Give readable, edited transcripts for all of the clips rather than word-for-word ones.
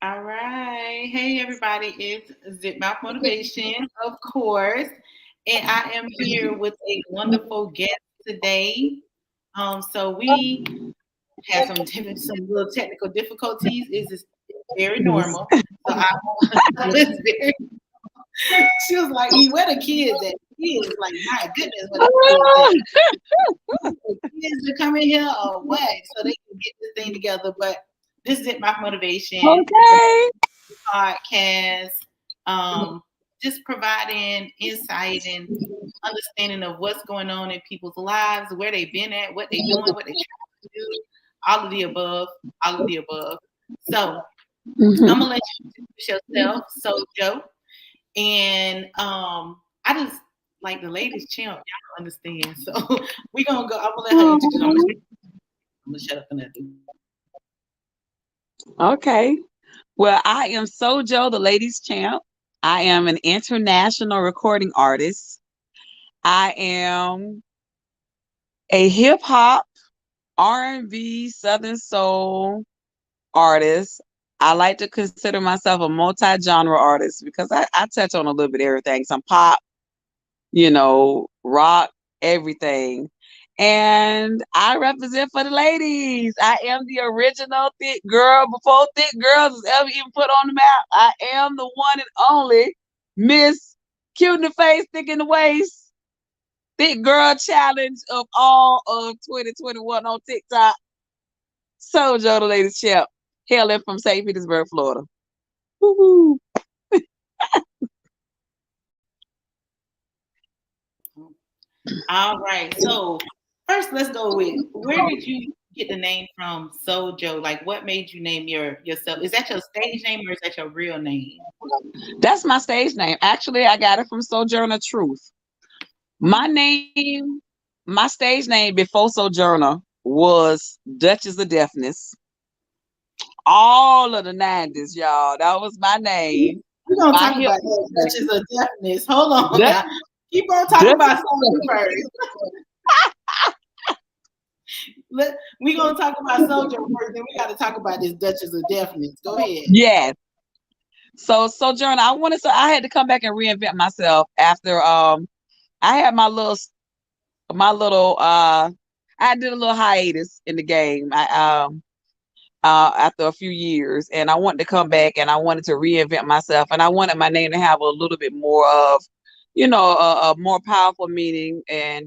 All right. Hey, everybody. It's Zip Mouth Motivation, of course. And I am here with a wonderful guest today. So we had some little technical difficulties. It's very normal. So I it's very, she was like, where the kids at? Kids, like, my goodness, where the kids at? The kids to come in here or what? So they can get this thing together. But this is Zip Mouth Motivation. It's a Okay. podcast, just providing insight and understanding of what's going on in people's lives, where they've been at, what they're doing, what they're trying to do, all of the above, all of the above. So I'm gonna let you introduce yourself, Sojo, and I just like the ladies champ. Y'all don't understand, so we gonna go. I'm gonna let her introduce. I'm gonna shut up and let them. Okay. Well, I am Sojo, the ladies champ. I am an international recording artist. I am a hip hop, R&B, Southern soul artist. I like to consider myself a multi-genre artist because I touch on a little bit of everything. Some pop, rock, everything. And I represent for the ladies. I am the original thick girl before thick girls was ever even put on the map. I am the one and only Miss Cute in the Face, Thick in the Waist, Thick Girl Challenge of all of 2021 on TikTok. Sojo, the ladies champ, hailing from St. Petersburg, Florida. Woo-hoo. All right. So first, let's go with where did you get the name from, Sojo? Like, what made you name yourself? Is that your stage name or is that your real name? That's my stage name. Actually, I got it from Sojourner Truth. My name, my stage name before Sojourner was Duchess of Deafness. All of the 90s, y'all. That was my name. We're gonna My talk hip about that, Duchess of Deafness. Hold on Dutch, now. Keep on talking Duchess. about Sojo first. We're gonna talk about Sojo first, then we gotta talk about this Duchess of Deafness. Go ahead. Yes. So Sojourner, I had to come back and reinvent myself after I had my little I did a little hiatus in the game. After a few years, and I wanted to come back and I wanted to reinvent myself, and I wanted my name to have a little bit more of, a more powerful meaning. And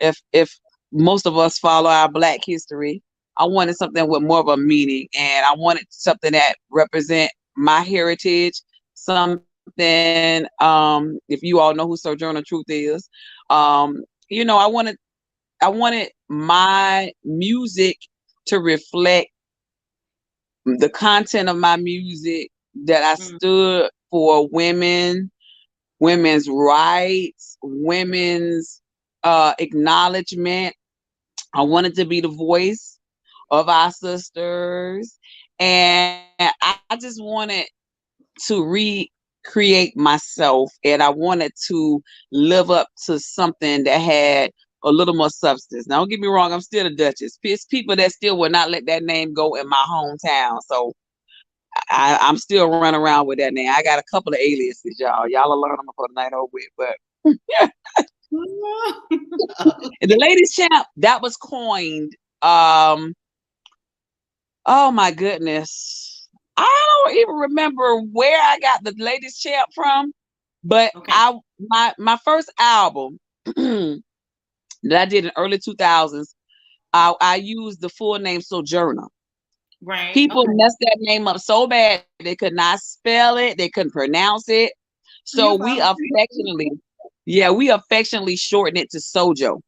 if most of us follow our Black history, I wanted something with more of a meaning, and I wanted something that represent my heritage. Something, if you all know who Sojourner Truth is, I wanted my music to reflect the content of my music, that I stood for women's rights, women's acknowledgement. I wanted to be the voice of our sisters, and I just wanted to recreate myself, and I wanted to live up to something that had a little more substance. Now, don't get me wrong, I'm still a Duchess. It's people that still will not let that name go in my hometown. So I'm still running around with that name. I got a couple of aliases, y'all. Y'all will learn them before the night over with. But the ladies champ, that was coined. Oh my goodness. I don't even remember where I got the ladies champ from, but Okay. my first album that I did in early 2000s, I used the full name Sojourner. Right. People Okay. messed that name up so bad they could not spell it, they couldn't pronounce it. So You're we fine. affectionately shortened it to Sojo.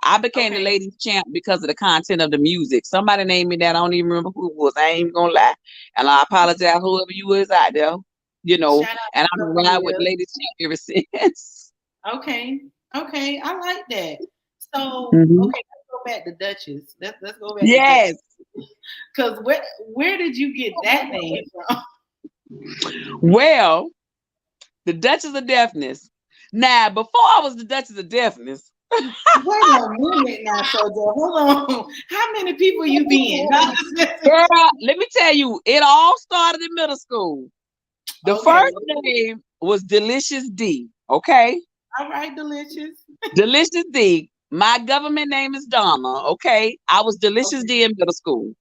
I became the Okay. ladies champ because of the content of the music. Somebody named me that. I don't even remember who it was. I ain't even gonna lie. And I apologize, whoever you is out there, Shout out and to I've been whoever riding it with is. ladies champ ever since. Okay. Okay. I like that. So, Mhm. okay, let's go back to Duchess. Let's go back to Duchess. Yes. Because where did you get that name from? Well, the Duchess of Deafness. Now, before I was the Duchess of Deafness, Wait a minute now, Sojo. Hold on. How many people you being? Girl, let me tell you, it all started in middle school. The Okay. first name was Delicious D. Okay, All right, delicious. Delicious D. My government name is Donna. Okay, I was Delicious Okay. D in middle school.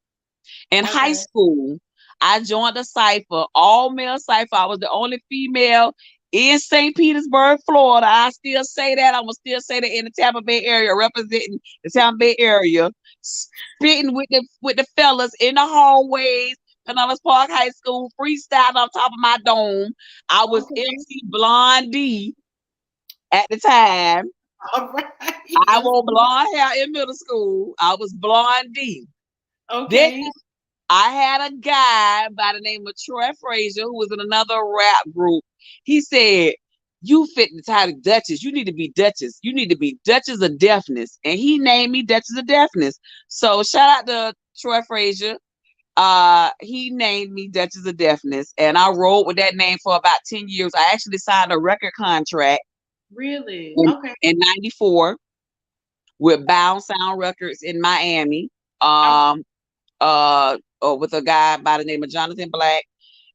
In high Okay. school, I joined a cipher, all male cipher. I was the only female in St. Petersburg, Florida. I still say that. I'm gonna still say that in the Tampa Bay area, representing the Tampa Bay area, spitting with the fellas in the hallways. Pinellas Park High School, freestyle on top of my dome. I was Okay. MC Blondie at the time. All right. I wore blonde hair in middle school. I was Blondie. Then Okay. I had a guy by the name of Troy Frazier who was in another rap group. He said, "You fit the title Duchess. You need to be Duchess. You need to be Duchess of Deafness." And he named me Duchess of Deafness. So shout out to Troy Frazier. He named me Duchess of Deafness, and I rolled with that name for about 10 years. I actually signed a record contract Really? in, Okay. in 94 with Bound Sound Records in Miami. I, Um, with a guy by the name of Jonathan Black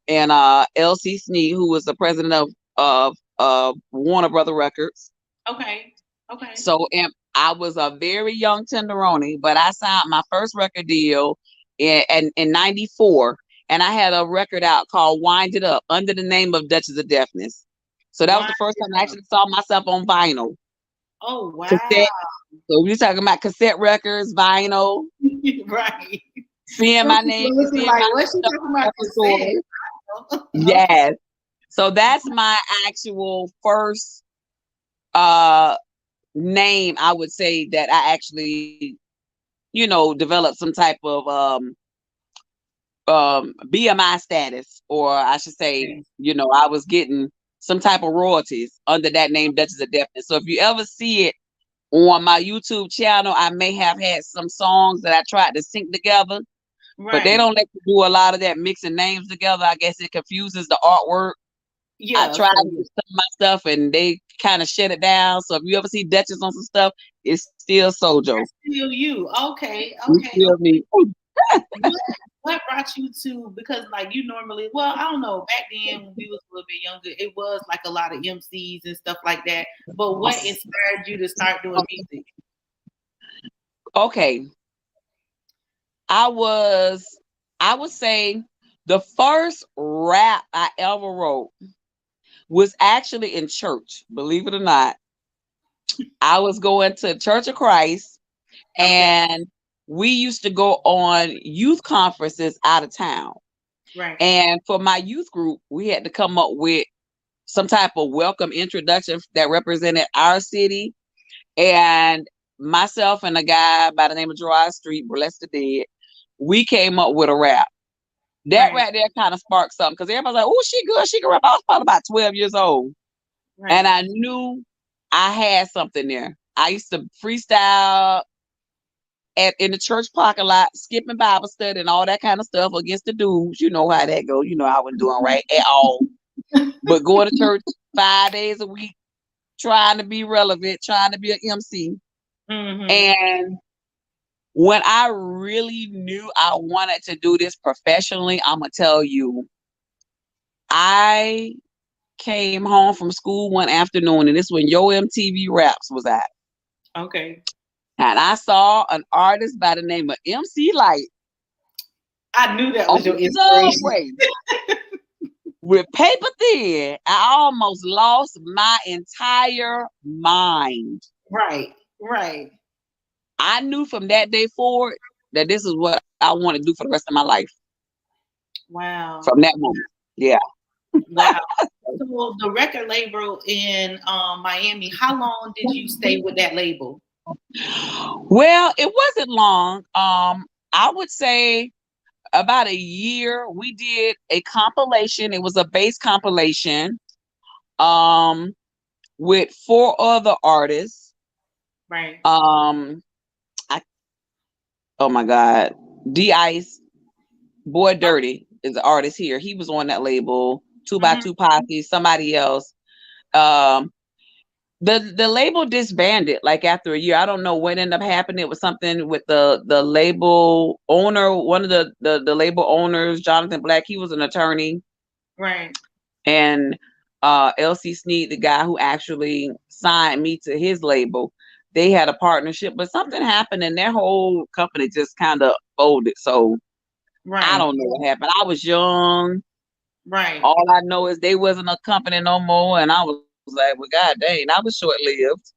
and LC Sneed, who was the president of Warner Brother Records. okay. Okay. So I was a very young tenderoni, but I signed my first record deal in '94, and I had a record out called "Wind It Up" under the name of Duchess of Deafness. So that was the Wind first it time I up. actually saw myself on vinyl, Oh wow. cassette. So we're talking about cassette records, vinyl, Right. seeing Some my people name, are looking seeing like, my what's she stuff talking in about the cassette? stores. Okay. Yes. So that's my actual first uh name, I would say, that I actually, developed some type of BMI status, or I should say, Okay. I was getting some type of royalties under that name, Duchess of Deafness. So if you ever see it on my YouTube channel, I may have had some songs that I tried to sync together, but they Right. don't let you do a lot of that mixing names together. I guess it confuses the artwork. I Yeah. tried So to do yeah. some of my stuff and they kind of shut it down. So if you ever see Duchess on some stuff, it's still Sojo. That's still you. Okay. It's Okay. still me. What what brought you to, because like you normally, well, I don't know, back then when we was a little bit younger, it was like a lot of MCs and stuff like that. But what inspired you to start doing music? Okay. I was, I would say the first rap I ever wrote was actually in church, believe it or not. I was going to Church of Christ, Okay. and we used to go on youth conferences out of town. Right. And for my youth group, we had to come up with some type of welcome introduction that represented our city. And myself and a guy by the name of Gerard Street, Bless the Dead, we came up with a rap. That Right. right there kind of sparked something because everybody's like, "Oh, she good, she can rap." I was probably about 12 years old, and Right. I knew I had something there. I used to freestyle in the church parking lot, skipping Bible study and all that kind of stuff against the dudes. You know how that goes. You know I wasn't doing right at all. But going to church 5 days a week, trying to be relevant, trying to be an MC. Mm-hmm. And when I really knew I wanted to do this professionally, I'm gonna tell you, I came home from school one afternoon, and this when Yo MTV Raps was out. Okay. And I saw an artist by the name of MC Light I knew that on was your the inspiration. subway with paper thin. I almost lost my entire mind. Right. Right. I knew from that day forward that this is what I want to do for the rest of my life. From Wow. that moment. Yeah. Wow. So the record label in Miami, how long did you stay with that label? Well, it wasn't long. I would say about a year. We did a compilation. It was a bass compilation um with four other artists. Right. Um I oh my God. D Ice, Boy Dirty is the artist here. He was on that label. Two by Mm-hmm. Two Posse, somebody else. Um the label disbanded like after a year. I don't know what ended up happening. It was something with the label owner, one of the label owners, Jonathan Black. He was an attorney, Right. and LC Sneed, the guy who actually signed me to his label, they had a partnership, but something happened and their whole company just kind of folded. So I Right. don't know what happened. I was young. Right. All I know is they wasn't a company no more, and I was like, well, God dang, I was short lived.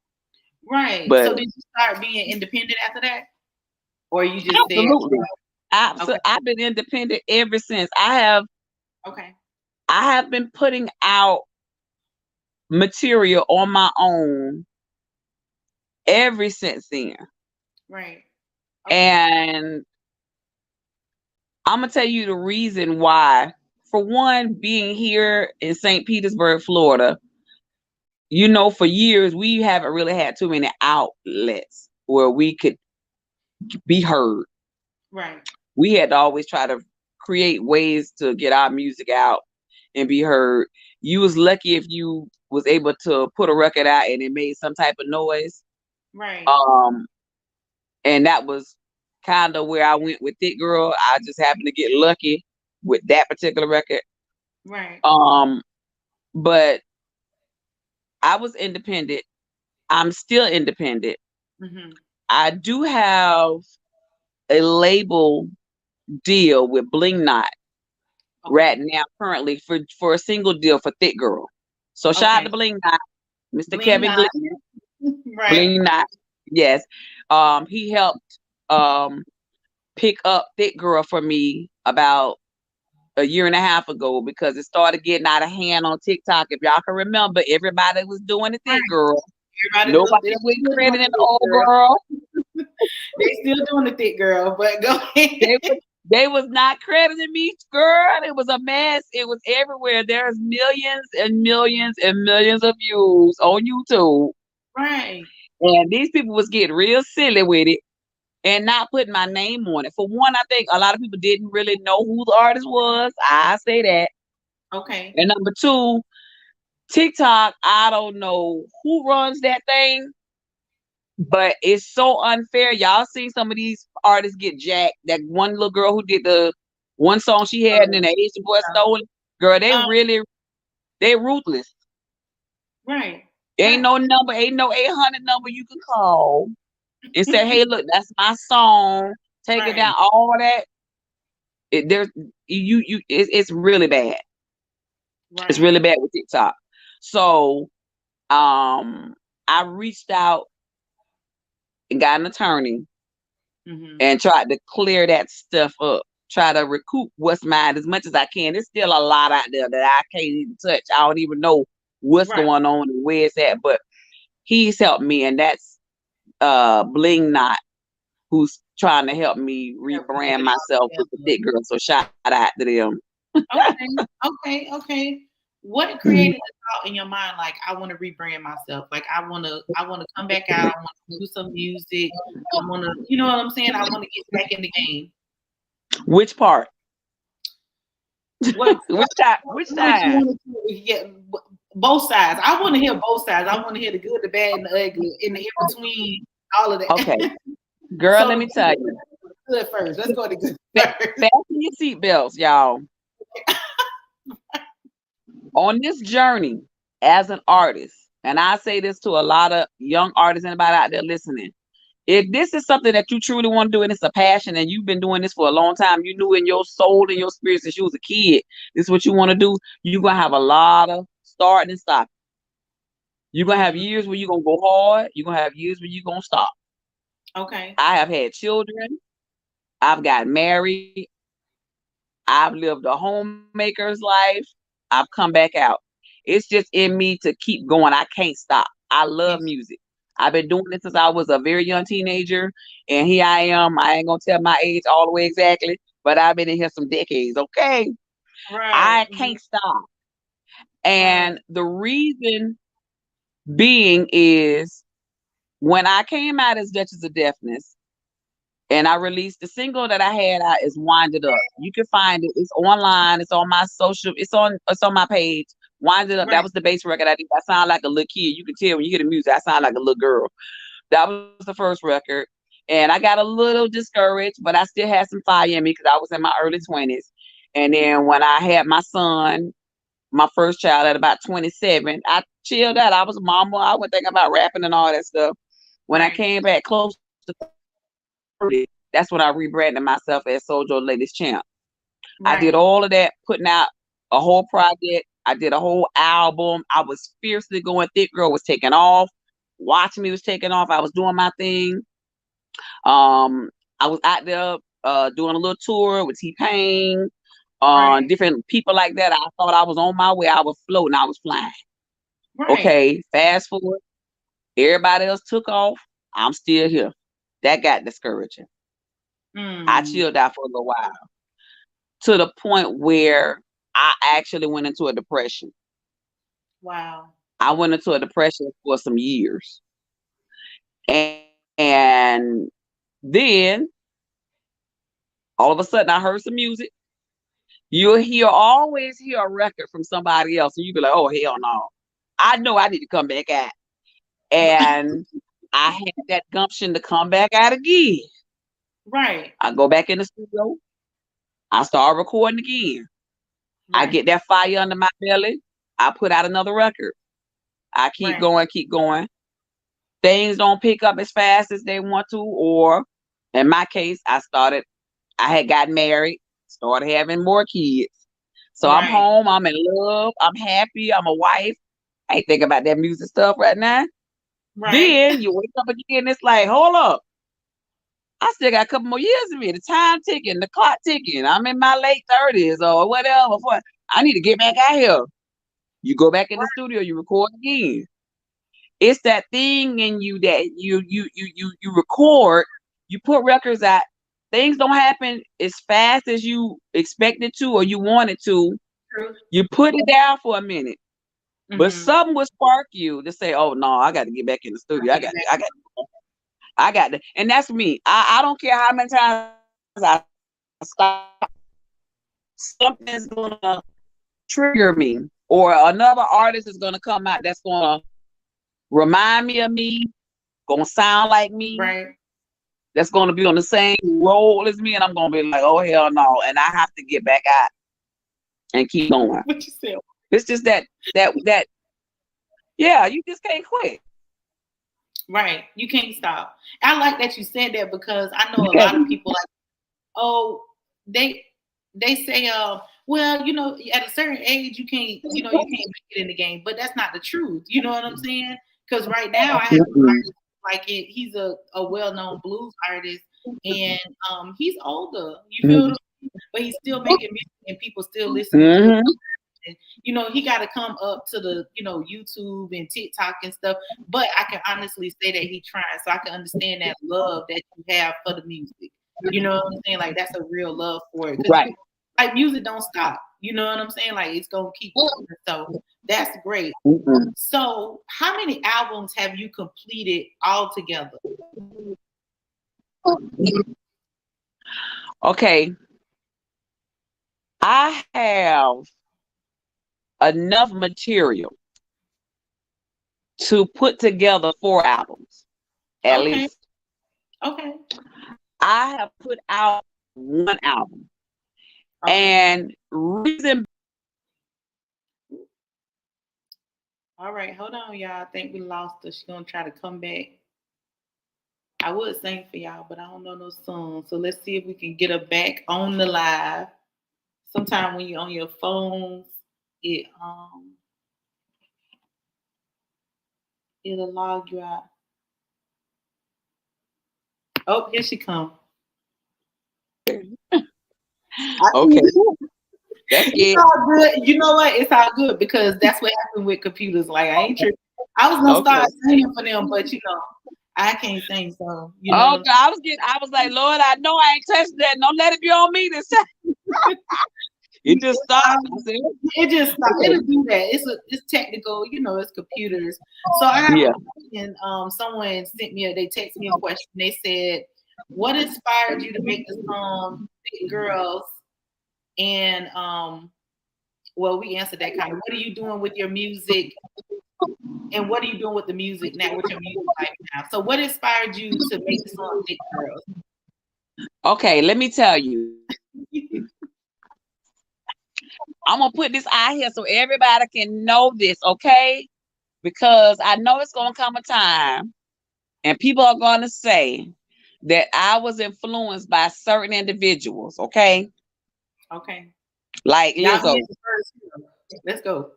Right. But So did you start being independent after that? Or you just said, absolutely, okay, I've been independent ever since. okay, I have been putting out material on my own ever since then. right. Okay. And I'm gonna tell you the reason why. For one, being here in St. Petersburg, Florida, for years we haven't really had too many outlets where we could be heard. Right. We had to always try to create ways to get our music out and be heard. You was lucky if you was able to put a record out and it made some type of noise. Right. Um, and that was kind of where I went with Thick Girl. I just happened to get lucky with that particular record. Right. Um, but I was independent. I'm still independent. Mm-hmm. I do have a label deal with Bling Knot right Okay. now, currently for a single deal for Thick Girl. So shout out to Okay. Bling Knot, Mr. Bling Kevin not. Glenn, Right. Bling Knot. Yes. He helped pick up Thick Girl for me about a year and a half ago because it started getting out of hand on TikTok. If y'all can remember, everybody was doing the Thick Right. Girl. Everybody look, Nobody they was still doing crediting the the thick old girl. girl. They still doing the thick girl, but go They ahead. was they was not crediting me, girl. It was a mess. It was everywhere. There's millions and millions and millions of views on YouTube. Right. And these people was getting real silly with it and not putting my name on it. For one, I think a lot of people didn't really know who the artist was. I say that. Okay. And number two, TikTok, I don't know who runs that thing, but it's so unfair. Y'all seen some of these artists get jacked. That one little girl who did the one song she had and then the Asian boy stole it. Girl, Um, they ruthless. right. Ain't Right. no number, ain't no 800 number you can call and say, hey, look, that's my song. Take it down. Right. All that. There's it's really bad. It's Right. really bad with TikTok. So I reached out and got an attorney Mm-hmm. and tried to clear that stuff up, try to recoup what's mine as much as I can. There's still a lot out there that I can't even touch. I don't even know what's Right. going on and where it's at, but he's helped me, and that's Bling Knot, who's trying to help me Yeah, we get rebrand it myself all with the together. Thick Girl. So shout out to them. Okay. Okay. Okay. What created the thought in your mind? Like, I want to rebrand myself. Like, I want to come back out. I want to do some music. I want to, you know what I'm saying? I want to get back in the game. Which part? What Which what you side? want to get both sides. I want to hear both sides. I want to hear the good, the bad, and the ugly, in the in between, all of Okay, that. girl, So let the me tell you. good first. Let's go to good Fa- first. Fasten your seatbelts, y'all. On this journey as an artist, and I say this to a lot of young artists, anybody out there listening, if this is something that you truly want to do and it's a passion and you've been doing this for a long time, you knew in your soul and your spirit since you was a kid, this is what you want to do, you're going to have a lot of starting and stopping. You're going to have Mm, years where you're going to go hard. You're going to have years where you're going to stop. okay. I have had children. I've got married. I've lived a homemaker's life. I've come back out. It's just in me to keep going. I can't stop. I love Yes. music. I've been doing this since I was a very young teenager, and here I am. I ain't gonna tell my age all the way exactly, but I've been in here some decades. Okay, Right. I can't stop, Right. and the reason being is when I came out as Duchess of Deafness, and I released the single that I had out is Wind It Up. You can find it. It's online. It's on my social. It's on my page. Wind It Up. That Right. was the bass record I did. I sound like a little kid. You can tell when you hear the music, I sound like a little girl. That was the first record. And I got a little discouraged, but I still had some fire in me because I was in my early 20s. And then when I had my son, my first child at about 27, I chilled out. I was a mama. I wasn't thinking about rapping and all that stuff. When I Right. came back close to 30, that's when I rebranded myself as Sojo Ladies Champ. I did Right. all of that, putting out a whole project. I did a whole album. I was fiercely going. Thick Girl was taking off. Watch Me was taking off. I was doing my thing. Um, I was out there doing a little tour with T-Pain, Right. different people like that. I thought I was on my way. I was floating. I was flying. Right. Okay, fast forward. Everybody else took off. I'm still here. That got discouraging. I Mm. chilled out for a little while to the point where I actually went into a depression. Wow. I went into a depression for some years. And then all of a sudden I heard some music. Always hear a record from somebody else, and you be like, oh hell no. I know I need to come back out. And I had that gumption to come back out again. Right. I go back in the studio. I start recording again. I Right. get that fire under my belly. I put out another record. I keep Right. going, keep going. Things don't pick up as fast as they want to, or in my case, I had gotten married, started having more kids. So I'm Right. home, I'm in love, I'm happy, I'm a wife. I ain't thinking about that music stuff right now. Right. Then you wake up again, it's like, hold up. I still got a couple more years of me. The time ticking, the clock ticking. I'm in my late 30s or whatever. I need to get back out here. You go back in the studio, you record again. It's that thing in you that you record, you put records out. Things don't happen as fast as you expect it to or you want it to. True. You put it down for a minute, but Mm-hmm. something will spark you to say, "Oh no, I got to get back in the studio. Get back. I got to." And that's me. I don't care how many times I stop. Something's gonna trigger me, or another artist is gonna come out that's gonna remind me of me, gonna sound like me, Right. that's gonna be on the same role as me, and I'm gonna be like, oh hell no, and I have to get back out and keep going. What you said? It's just that yeah, you just can't quit. Right. You can't stop. I like that you said that because I know You a can't. lot of people like, oh, they they say, well, at a certain age you can't make it in the game, but that's not the truth. You know what I'm saying? Because right now I have an Mm-mm. artist like it. He's a well-known blues artist, and he's older. You feel what I'm saying? But he's still making music, and people still listening to it. Mm-hmm. And, he got to come up to the, YouTube and TikTok and stuff. But I can honestly say that he trying, so I can understand that love that you have for the music. You know what I'm saying? Like that's a real love for it because Right. like music don't stop. You know what I'm saying? Like it's gonna keep going. So that's great. Mm-mm. So how many albums have you completed all together? Okay, I have enough material to put together 4 albums at Okay. least. Okay. I have put out one album, Okay. and reason. All right. Hold on, y'all. I think we lost her. She's gonna try to come back. I would sing for y'all, but I don't know no song. So let's see if we can get her back on the live. Sometime when you're on your phones, it'll log you out. Oh, here she come. I Okay, think that's it's it. all good. You know what? It's all good because that's what happened with computers. Like I ain't tripping. I was gonna Okay. start singing for them, but I can't sing, so you know what Oh, I'm I was like, Lord, I know I ain't touched that. Don't let it be on me this time. It just stopped. I said, it just stop. okay. It'll do that. It's technical, it's computers. So I have Yeah. a question. Someone they texted me a question. They said, "What inspired you to make the song Big Girls?" And well, we answered that kind of. What are you doing with your music, and what are you doing with the music now, with your music life now? So, what inspired you to make the song "Thick Girls"? Okay, let me tell you. I'm gonna put this out here so everybody can know this, okay? Because I know it's gonna come a time and people are gonna say that I was influenced by certain individuals, okay? Okay, Like y'all be Lizzo, in the first. Let's go.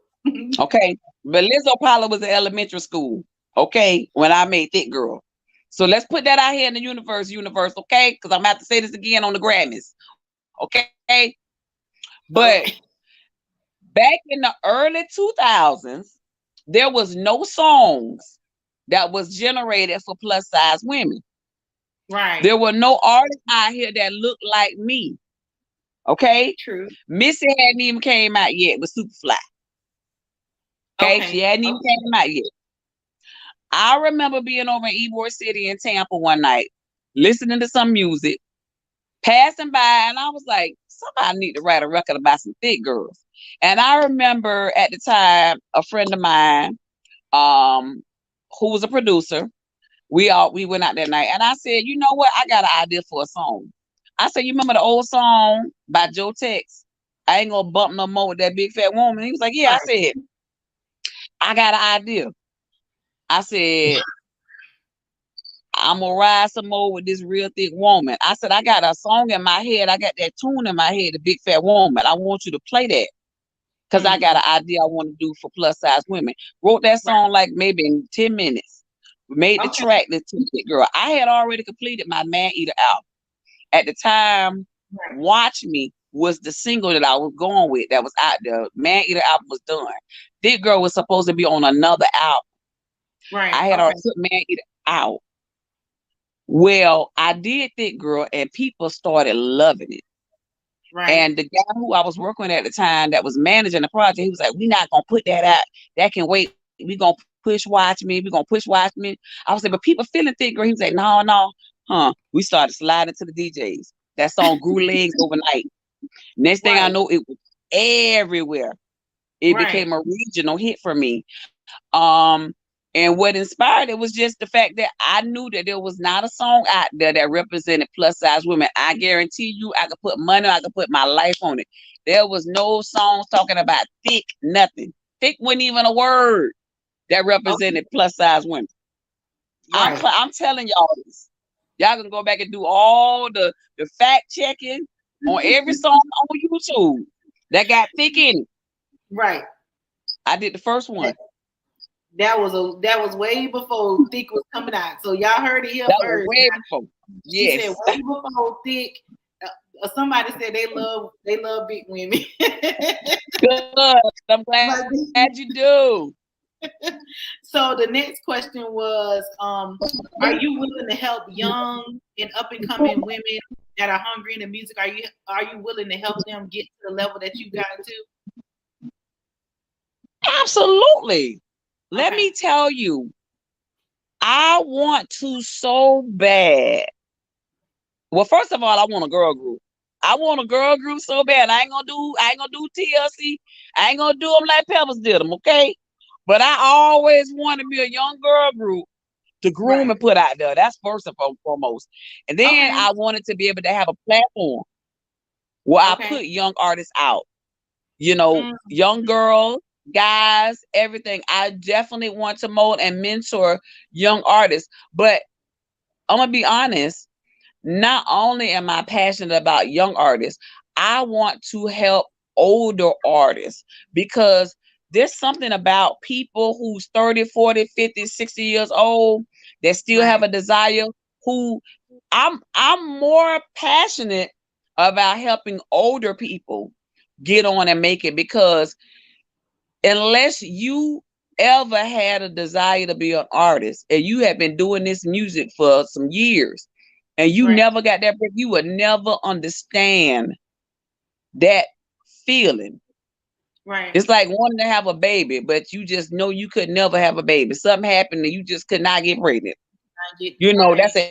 okay? But Lizzo probably was in elementary school, okay, when I made Thick Girl. So let's put that out here in the universe, okay? Because I'm gonna have to say this again on the Grammys, okay? But Okay. back in the early 2000s, there was no songs that was generated for plus size women. Right. There were no artists out here that looked like me. Okay. True. Missy hadn't even came out yet with Superfly. Okay. She Okay. hadn't even Okay. came out yet. I remember being over in Ybor City in Tampa one night, listening to some music, passing by, and I was like, somebody need to write a record about some thick girls. And I remember at the time, a friend of mine, um, who was a producer, we went out that night, and I said, you know what? I got an idea for a song. I said, you remember the old song by Joe Tex? I ain't gonna bump no more with that big fat woman. He was like, yeah. I Right. said, I got an idea. I said, I'm gonna ride some more with this real thick woman. I said, I got a song in my head. I got that tune in my head, the big fat woman. I want you to play that because I got Mm-hmm. an idea I want to do for plus size women. Wrote that Right. song like maybe in 10 minutes. Made the Okay. track, the Thick Girl. I had already completed my Man Eater album. At the time, Right. Watch Me was the single that I was going with that was out there. Man Eater album was done. Thick Girl was supposed to be on another album. Right. I had Okay. already put Man Eater out. Well, I did Thick Girl and people started loving it. Right. And the guy who I was working with at the time that was managing the project, he was like, we're not gonna put that out. That can wait. We're gonna push Watch Me. We're gonna push Watch Me. I was like, but people feeling Thick Girl. He was like, no. Huh. We started sliding to the DJs. That song grew legs overnight. Next thing I Right. know, it was everywhere. It Right. became a regional hit for me. Um, and what inspired it was just the fact that I knew that there was not a song out there that represented plus size women. I guarantee you, I could put money, I could put my life on it. There was no songs talking about thick, nothing. Thick wasn't even a word that Okay. represented plus size women. Right. I'm telling y'all this. Y'all can go back and do all the fact checking on every song on YouTube that got thick in it. Right. I did the first one. That, that was way before Thick was coming out. So y'all heard it here That was first. way before. She said Yes. way before Thick. Somebody said they love big women. Good. I'm glad Like, you do. so the next question was, are you willing to help young and up and coming women that are hungry in the music? Are you willing to help them get to the level that you got to? Absolutely. Let Okay. me tell you, I want to so bad. Well, first of all, I want a girl group. I want a girl group so bad. I ain't gonna do TLC. I ain't gonna do them like Peppers did them, okay? But I always want to be a young girl group to groom Right. and put out there. That's first and foremost. And then Okay. I wanted to be able to have a platform where I Okay. put young artists out. You know, Mm, young girls, guys, everything. I definitely want to mold and mentor young artists. But I'm gonna be honest, not only am I passionate about young artists, I want to help older artists because there's something about people who's 30, 40, 50, 60 years old that still have right. a desire who I'm more passionate about helping older people get on and make it because unless you ever had a desire to be an artist and you have been doing this music for some years and you Right. never got that break, you would never understand that feeling. Right. It's like wanting to have a baby, but you just know you could never have a baby. Something happened and you just could not get pregnant. I get That's right. an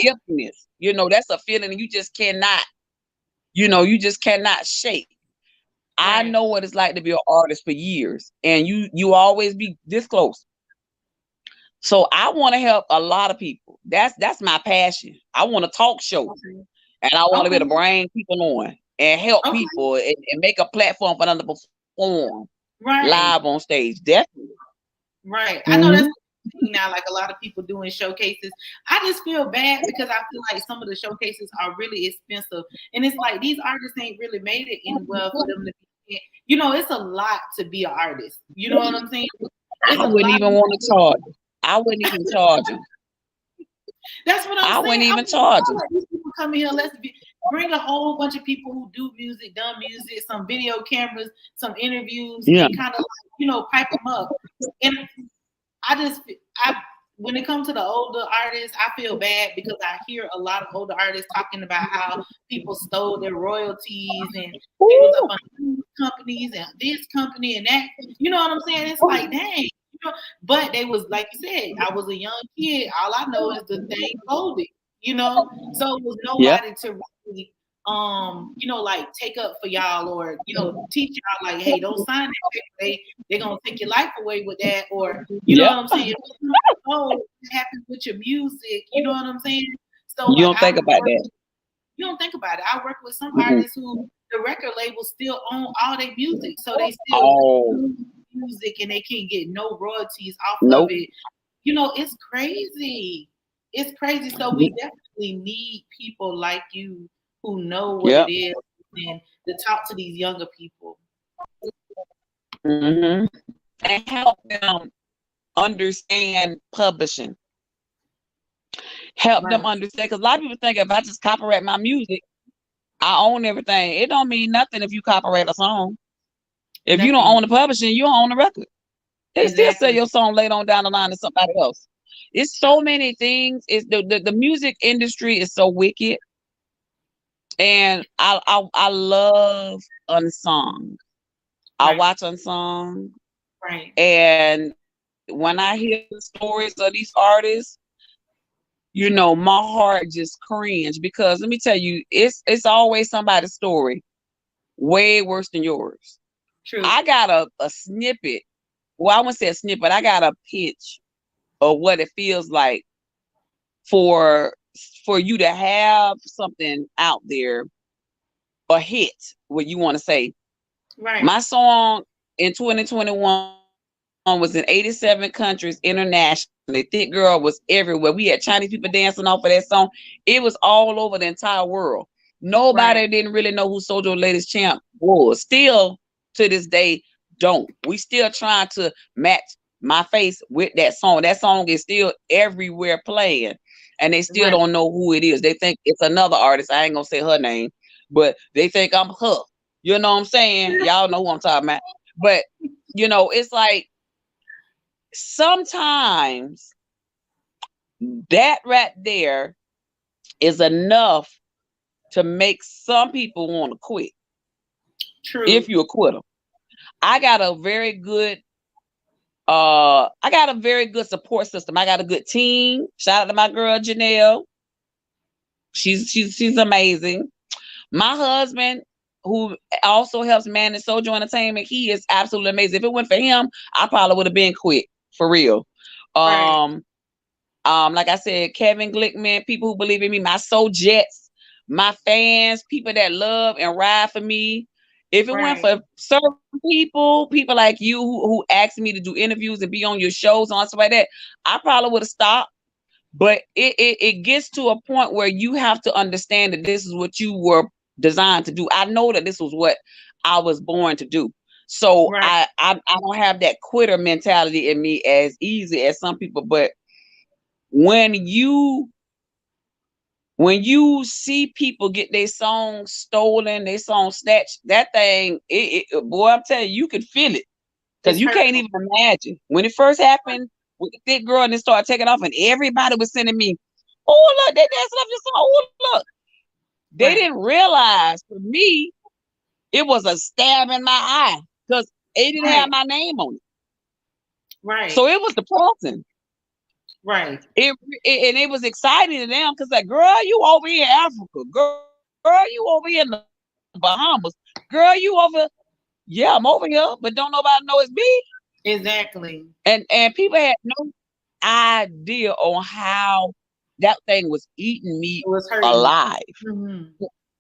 emptiness. That's a feeling you just cannot, you just cannot shake. I Right. know what it's like to be an artist for years, and you always be this close. So I want to help a lot of people. That's my passion. I want a talk show, Okay. and I want to be Okay. able to bring people on and help Okay. people and make a platform for them to perform live Right. on stage. Definitely. Right. I know that's Hmm. the thing now, like a lot of people doing showcases. I just feel bad because I feel like some of the showcases are really expensive. And it's like these artists ain't really made it in well for them to be, it's a lot to be an artist. You know what I'm saying? I It's a wouldn't lot. even want to charge them. I wouldn't even charge them. That's what I'm I saying. wouldn't I even want charge all them. of these people come here. Bring a whole bunch of people who do music, done music, some video cameras, some interviews, Yeah. and kind of like, pipe them up. And I just, I when it comes to the older artists, I feel bad because I hear a lot of older artists talking about how people stole their royalties and they was up Ooh, on companies and this company and that. You know what I'm saying? It's like, dang, but they was like you said, I was a young kid. All I know is the thing folded. So it was yeah, nobody to really like take up for y'all or teach y'all like, hey, don't sign that paper. They're gonna take your life away with that, or you know yeah. what I'm saying? Oh, what happens with your music, you know what I'm saying? So You like don't think about that. you don't think about it. I work with some Mm-mm. artists who the record labels still own all their music. So they still Oh, music and they can't get no royalties off of nope. it. It's crazy. It's crazy. So we definitely need people like you who know what it Yep. is and to talk to these younger people. Hmm. And help them understand publishing. Help them Right. understand because a lot of people think if I just copyright my music, I own everything. It don't mean nothing if you copyright a song. If you don't Nothing. own the publishing, you don't own the record. They still sell Exactly. your song later on down the line to somebody else. It's so many things. It's the music industry is so wicked, and I love unsung. I Right. watch unsung, Right. and when I hear the stories of these artists, my heart just cringe because let me tell you, it's always somebody's story way worse than yours. True. I got a snippet. Well, I wouldn't say a snippet. I got a pitch of what it feels like for for you to have something out there, a hit, what you want to say. Right. My song in 2021 was in 87 countries internationally. Thick Girl was everywhere. We had Chinese people dancing off of that song. It was all over the entire world. Nobody didn't Right. really know who Sojo Latest Champ was. Still to this day, don't. We still trying to match my face with that song. That song is still everywhere playing. And they still Right. don't know who it is. They think it's another artist. I ain't gonna say her name, but they think I'm her. You know what I'm saying? Y'all know who I'm talking about. But it's like sometimes that right there is enough to make some people want to quit if True. you're a quitter. I got a very good support system. I got a good team. Shout out to my girl Janelle. She's amazing. My husband, who also helps manage Sojo Entertainment, he is absolutely amazing. If it went for him, I probably would have been quit for real. Right. Um, like I said, Kevin Glickman, people who believe in me, my soul jets, my fans, people that love and ride for me. If it went Right. for certain people like you who asked me to do interviews and be on your shows and stuff like that, I probably would have stopped. But it gets to a point where you have to understand that this is what you were designed to do. I know that this was what I was born to do. So Right. I don't have that quitter mentality in me as easy as some people. But when you when you see people get their songs stolen, their song snatched, that thing, boy, I'm telling you, you could feel it because It's you can't hurtful. even imagine when it first happened with the Thick Girl and it started taking off, and everybody was sending me, "Oh look, they dancing off your song. Oh look." They Right. didn't realize for me it was a stab in my eye because they didn't have Right. my name on it, Right. so it was depressing. Right. And it was exciting to them because like, girl, you over here in Africa, girl, you over here in the Bahamas, girl, you over. Yeah, I'm over here, but don't nobody know it's me. Exactly. And people had no idea on how that thing was eating me It was hurting you. alive. Hmm.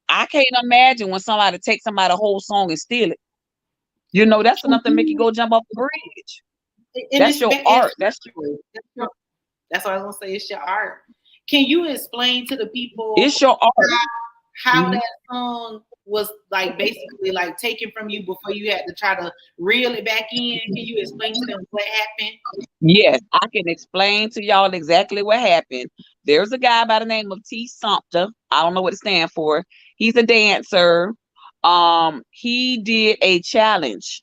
I can't imagine when somebody takes somebody's whole song and steal it. That's Can enough to make you you, go jump off the bridge. and That's your art. exactly. That's what I was gonna say. It's your art. Can you explain to the people It's your art. how Mhm. that song was like basically like taken from you before you had to try to reel it back in? Can you explain to them what happened? Yes, I can explain to y'all exactly what happened. There's a guy by the name of T. Sumpter. I don't know what it stands for. He's a dancer. He did a challenge.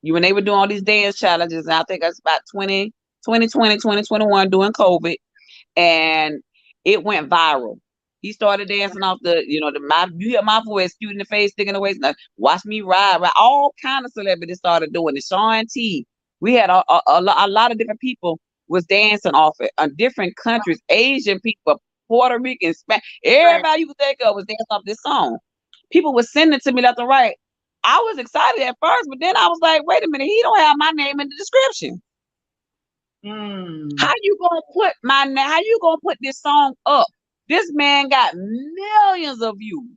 When they were doing all these dance challenges, and I think that's about 2021 during COVID, and it went viral. He started dancing off you hear my voice, cute in the face, sticking the waist. Now, watch me ride. All kind of celebrities started doing it. Sean T. We had a lot of different people was dancing off it. Different countries, Asian people, Puerto Rican, Spanish, Right. everybody you could think of was dancing off this song. People were sending it to me left and right. I was excited at first, but then I was like, wait a minute, he don't have my name in the description. Mm. How you gonna put my name? How you gonna put this song up? This man got millions of views.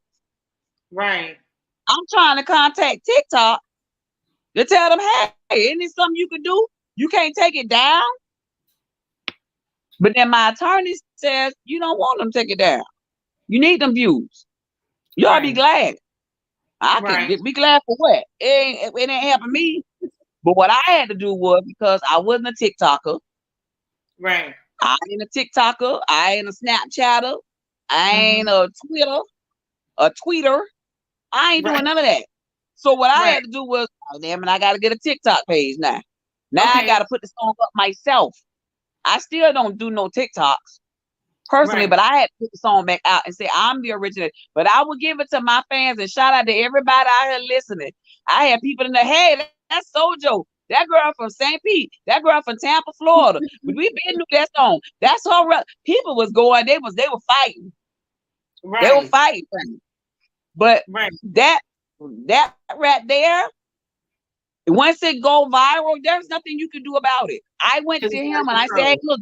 Right. I'm trying to contact TikTok to tell them, hey, isn't this something you can do? You can't take it down. But then my attorney says you don't want them to take it down. You need them views. You ought to be Right. glad. I can Right. be glad for what? It ain't helping me. But what I had to do was, because I wasn't a TikToker, Right. I ain't a TikToker, I ain't a Snapchatter, I ain't Hmm. a tweeter. I ain't Right. doing none of that. So what I Right. had to do was, oh, damn it, I got to get a TikTok page now. Now I got Okay. to put the song up myself. I still don't do no TikToks personally, Right. but I had to put the song back out and say I'm the original. But I will give it to my fans and shout out to everybody out here listening. I had people in the, hey, that's Sojo. That girl from St. Pete. That girl from Tampa, Florida. But we been knew that song. That's her. People was going. They were fighting. They were Right. fighting. But Right. that that right there, once it go viral, there's nothing you can do about it. I went Because to it's him out and of I said, hey, control. look,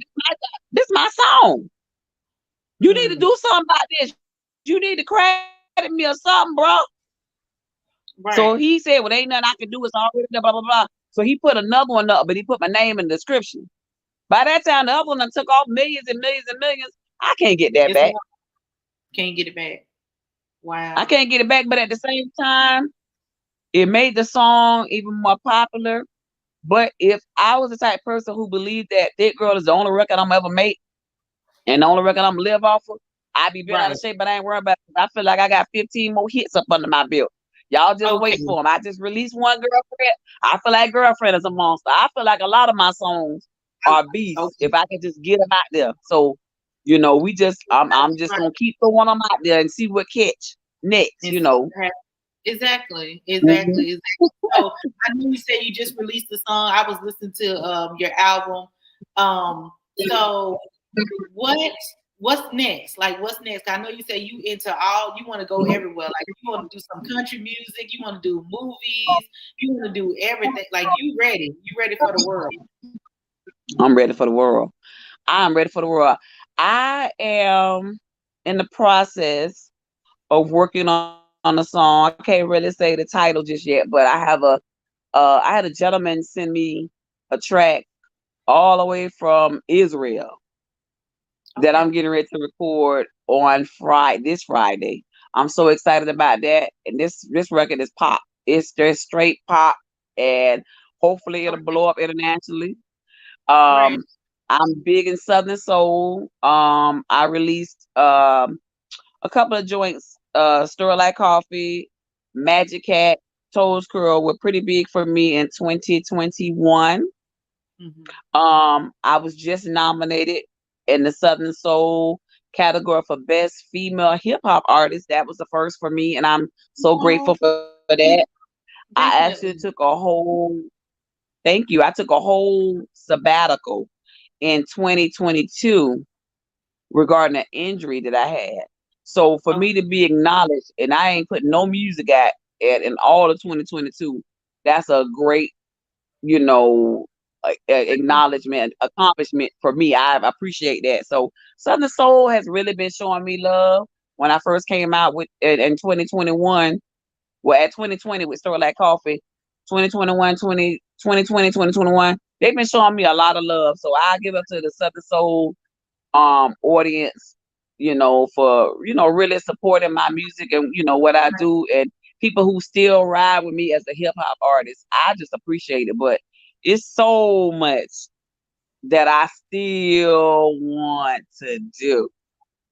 this my song. You need to Mm. do something about this. You need to credit me or something, bro. So he Right. said, well, ain't nothing I can do. It's already blah, blah, blah. So he put another one up, but he put my name in the description. By that time, the other one done took off millions and millions and millions. I can't get that It's back. can't get it back. I Wow. can't get it back. But at the same time, it made the song even more popular. But if I was the type of person who believed that Thick Girl is the only record I'm ever make and the only record I'm gonna live off of, I'd be bent out Right. of shape, but I ain't worried about it. I feel like I got 15 more hits up under my belt. Y'all just Okay. wait for them. I just released one girlfriend. I feel like girlfriend is a monster. I feel like a lot of my songs I, are beasts okay. if I can just get them out there. So, we just I'm just Right. gonna keep throwing them out there and see what catch next. And see what happens. Exactly. Mhm. Exactly. Exactly. So I know you said you just released the song. I was listening to your album. So what what's next? Like what's next? I know you say you into all you want to go everywhere. Like you want to do some country music, you want to do movies, you want to do everything. Like you ready. You ready for the world. I'm ready for the world. I'm ready for the world. I am in the process of working on a song. I can't really say the title just yet, but I had a gentleman send me a track all the way from Israel that I'm Okay. getting ready to record on this Friday. I'm so excited about that. And this record is pop. It's just straight pop, and hopefully it'll Okay. blow up internationally. Right. Um, I'm big in Southern Soul. I released a couple of joints, Stir Like Coffee, Magic Cat, Toes Curl were pretty big for me in 2021. Mm-hmm. I was just nominated in the Southern Soul category for Best Female Hip Hop Artist. That was the first for me, and I'm so grateful Oh, for that. I actually took definitely. a whole thank you. I took a whole sabbatical in 2022 regarding an injury that I had. So for Okay. me to be acknowledged, and I ain't put no music out in all of 2022, that's a great, you know, acknowledgement, accomplishment for me. I appreciate that. So Southern Soul has really been showing me love. When I first came out with in 2021, well, at 2020 with Store Like Coffee, 2021, 2021, they've been showing me a lot of love. So I give up to the Southern Soul audience, for really supporting my music and what I do, and people who still ride with me as a hip hop artist. I just appreciate it. But it's so much that I still want to do.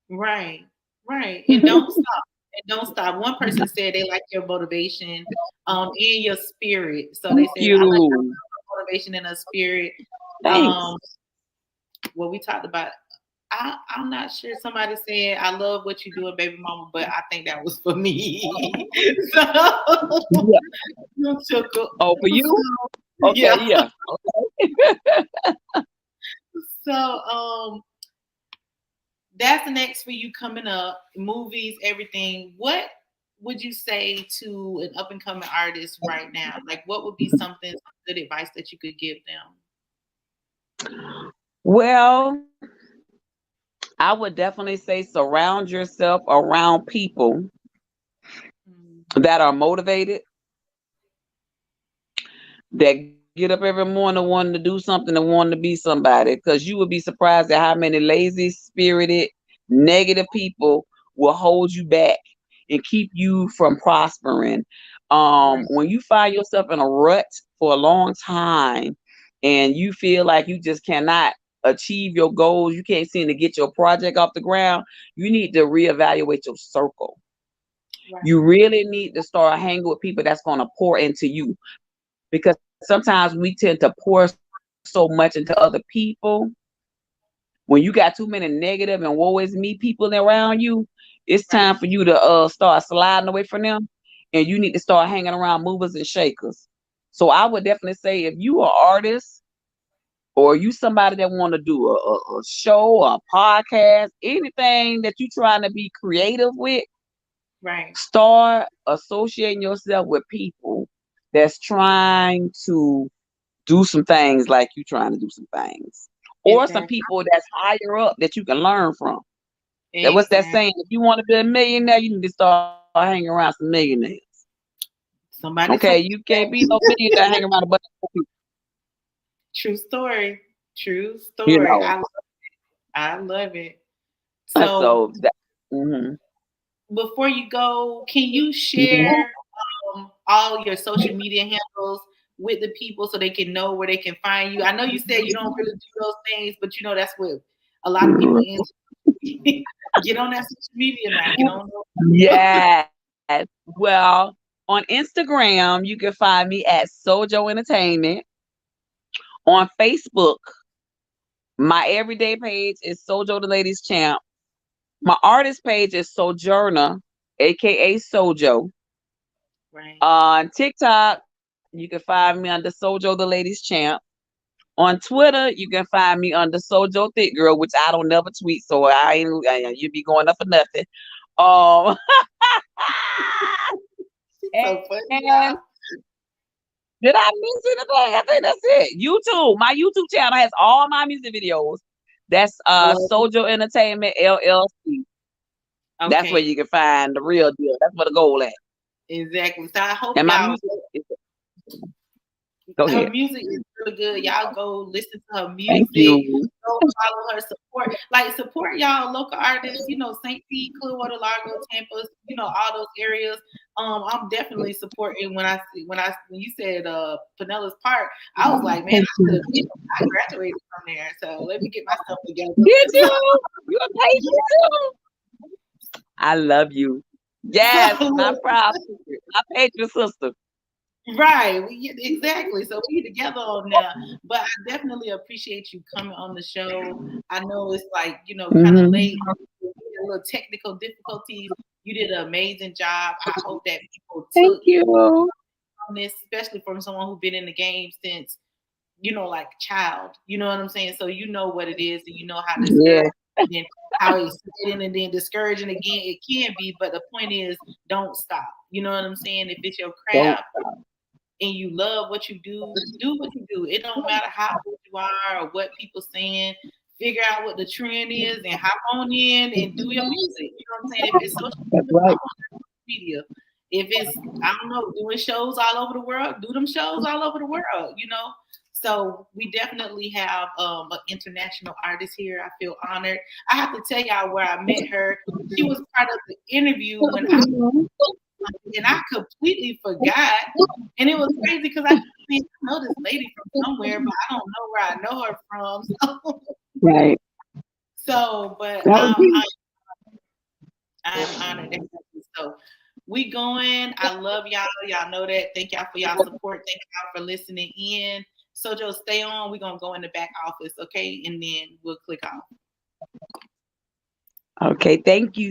Right, right. And don't stop. And don't stop. One person said they like your motivation, and your spirit. So they Thank said, I like you. her motivation and her spirit. Um, Thanks. what we talked about. I'm not sure. Somebody said, I love what you do, Baby Mama, but I think that was for me. So Yeah. you took it. Oh, for you? So, Okay, yeah. yeah. So that's next for you coming up, movies, everything. What would you say to an up and coming artist right now? Like, what would be some good advice that you could give them? Well, I would definitely say surround yourself around people Mm, that are motivated, that get up every morning wanting to do something and wanting to be somebody, because you would be surprised at how many lazy spirited negative people will hold you back and keep you from prospering. right, When you find yourself in a rut for a long time and you feel like you just cannot achieve your goals, you can't seem to get your project off the ground, you need to reevaluate your circle. right, You really need to start hanging with people that's going to pour into you, because sometimes we tend to pour so much into other people. When you got too many negative and woe is me people around you, it's time for you to start sliding away from them, and you need to start hanging around movers and shakers. So I would definitely say, if you are artist or you somebody that want to do a show, a podcast, anything that you trying to be creative with, right. start associating yourself with people that's trying to do some things like you trying to do some things. Or some Exactly. people that's higher up that you can learn from. That what's that Exactly. saying? If you want to be a millionaire, you need to start hanging around some millionaires. Somebody Okay, told you you can't be no that. millionaire hanging around a bunch of people, True story. True you story. know. I love it. So So that, mhm. before you go, can you Mhm. share all your social media handles with the people so they can know where they can find you? I know you said you don't really do those things, but that's what a lot of people into. Get on that social media now. Get on those. Yes. Well, on Instagram, you can find me at Sojo Entertainment. On Facebook, my everyday page is Sojo the Ladies Champ. My artist page is Sojourner, aka Sojo. Right. On TikTok, you can find me under Sojo the Ladies Champ. On Twitter, you can find me under Sojo Thick Girl, which I don't never tweet, so you be going up for nothing. Um, She's so funny, and y'all. did I miss anything? I think that's it. YouTube, my YouTube channel has all my music videos. That's Love it. Sojo Entertainment LLC. That's where Okay. you can find the real deal. That's where the goal at. Exactly. So I hope And my y'all music is, go her ahead. music is really good. Y'all go listen to her Thank music. you. Go follow her. Support y'all local artists. St. Pete, Clearwater, Largo, Tampa. All those areas. I'm definitely supporting when you said Pinellas Park. I was like, man, Thank I should you. have been. I graduated from there, so let me get myself together. Did you? You're a patient too. I love you. Yes, my So, proud sister, my patron sister. right. Exactly. So we together on now. But I definitely appreciate you coming on the show. I know it's like, kind of Hmm. late, a little technical difficulties. You did an amazing job. I hope that people Thank took you. on this, especially from someone who's been in the game since, like child. You know what I'm saying? So you know what it is and you know how Yeah. discouraging and how exciting and then discouraging again it can be. But the point is don't stop. You know what I'm saying? If it's your Don't. craft, and you love what you do what you do. It don't matter how old you are or what people saying. Figure out what the trend is and hop on in and do your music. You know what I'm saying? If it's social That's media, right. hop on social media. If it's, I don't know, doing shows all over the world, do them shows all over the world, you know? So we definitely have an international artist here. I feel honored. I have to tell y'all where I met her. She was part of the interview when I and I completely forgot. And it was crazy because I know this lady from somewhere, but I don't know where I know her from. Right. But That was me. I'm honored. So we going. I love y'all. Y'all know that. Thank y'all for y'all support. Thank y'all for listening in. Sojo, stay on. We're gonna go in the back office, okay? And then we'll click off. Okay. Thank you